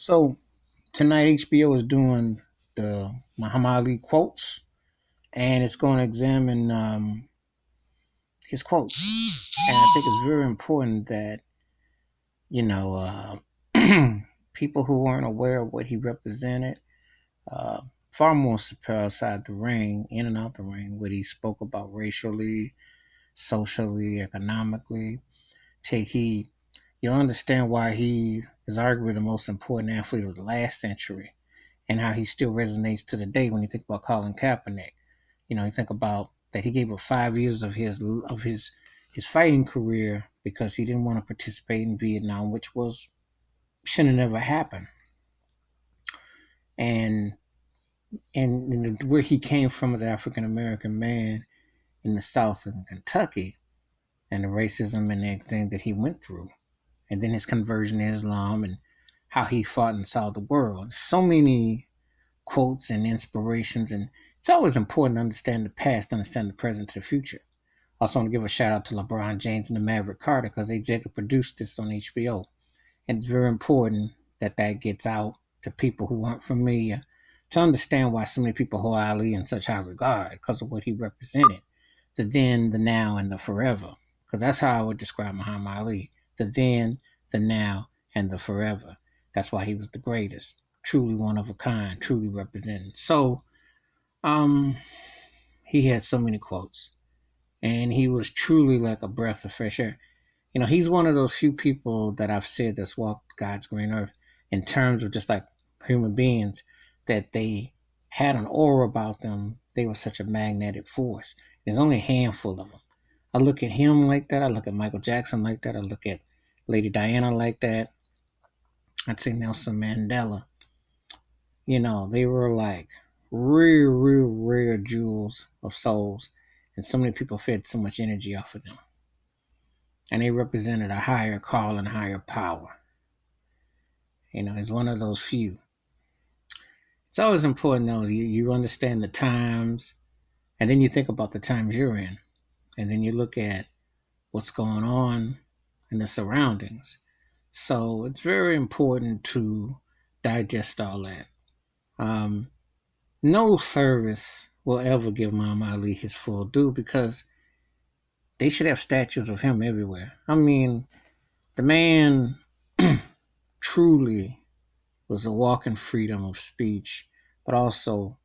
So tonight HBO is doing the Muhammad Ali quotes, and it's going to examine his quotes. And I think it's very important that you know people who weren't aware of what he represented, uh, far more superior outside the ring, in and out the ring, what he spoke about racially, socially, economically. Take heed. You'll understand why he is arguably the most important athlete of the last century and how he still resonates to the day when you think about Colin Kaepernick. You think about that he gave up 5 years of his fighting career because he didn't want to participate in Vietnam, which was shouldn't have never happened. And where he came from as an African American man in the South of Kentucky, and the racism and everything that he went through, and then his conversion to Islam and how he fought and saw the world. So many quotes and inspirations, and it's always important to understand the past, understand the present to the future. I also want to give a shout out to LeBron James and the Maverick Carter because they executive produced this on HBO, and it's very important that that gets out to people who aren't familiar to understand why so many people hold Ali in such high regard because of what he represented, the then, the now, and the forever. Because that's how I would describe Muhammad Ali: the then, the now, and the forever. That's why he was the greatest, truly one of a kind, truly represented. So, um, he had so many quotes, and he was truly like a breath of fresh air. He's one of those few people that I've said that's walked God's green earth in terms of just like human beings, that they had an aura about them. They were such a magnetic force. There's only a handful of them. I look at him like that. I look at Michael Jackson like that. I look at Lady Diana like that. I'd say Nelson Mandela. They were like real, rare jewels of souls. And so many people fed so much energy off of them. And they represented a higher call and higher power. He's one of those few. It's always important, though, you understand the times, and then you think about the times you're in, and then you look at what's going on in the surroundings. So it's very important to digest all that. Um, no service will ever give Muhammad Ali his full due because they should have statues of him everywhere. I mean, the man truly was a walking freedom of speech, but also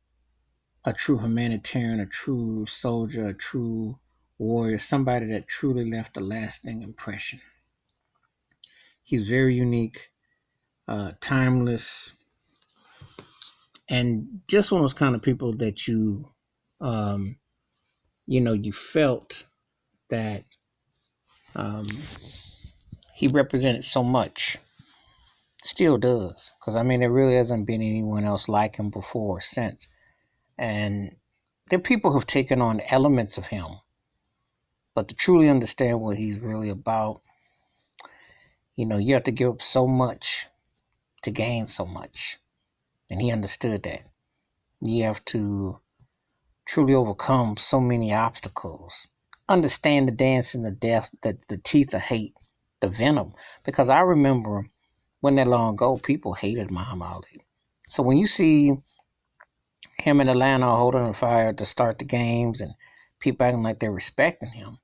a true humanitarian, a true soldier, a true warrior, somebody that truly left a lasting impression. He's very unique, timeless, and just one of those kind of people that um, you felt that um, he represented so much. Still does, because I mean, there really hasn't been anyone else like him before or since. And there are people who've taken on elements of him, but to truly understand what he's really about, you have to give up so much to gain so much. And he understood that. You have to truly overcome so many obstacles. Understand the dance and the death, the teeth of hate, the venom. Because I remember when that long ago, people hated Muhammad Ali. So when you see him in Atlanta holding a fire to start the games and people acting like they're respecting him,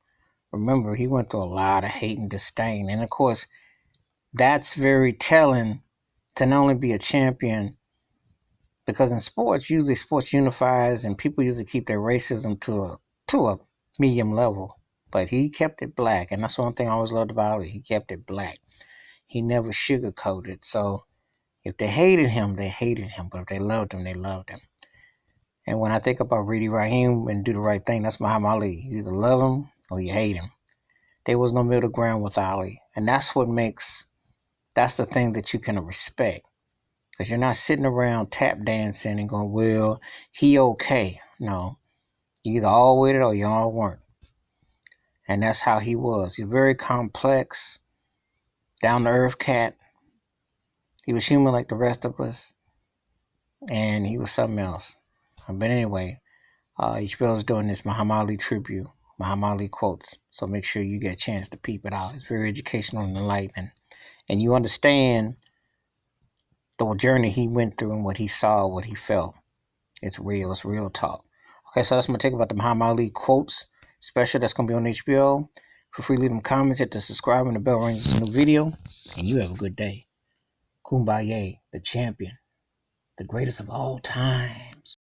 remember he went through a lot of hate and disdain. And of course, that's very telling to not only be a champion, because in sports, usually sports unifies and people usually keep their racism to a medium level. But he kept it black, and that's one thing I always loved about it. He kept it black. He never sugarcoated. So if they hated him, they hated him. But if they loved him, they loved him. And when I think about Reedy Raheem and do the right thing, that's Muhammad Ali. You either love him or you hate him. There was no middle ground with Ali. And that's the thing that you can respect. Because you're not sitting around tap dancing and going, well, he okay. No, you either all with it or you all weren't. And that's how he was. He's very complex, down to earth cat. He was human like the rest of us. And he was something else. But anyway, HBO is doing this Muhammad Ali tribute, Muhammad Ali quotes. So make sure you get a chance to peep it out. It's very educational and enlightening. And you understand the journey he went through and what he saw, what he felt. It's real. It's real talk. Okay, so that's my take about the Muhammad Ali quotes special that's gonna be on HBO. Feel free to leave them comments, hit the subscribe and the bell rings for a new video. And you have a good day. Kumbaya, the champion, the greatest of all time.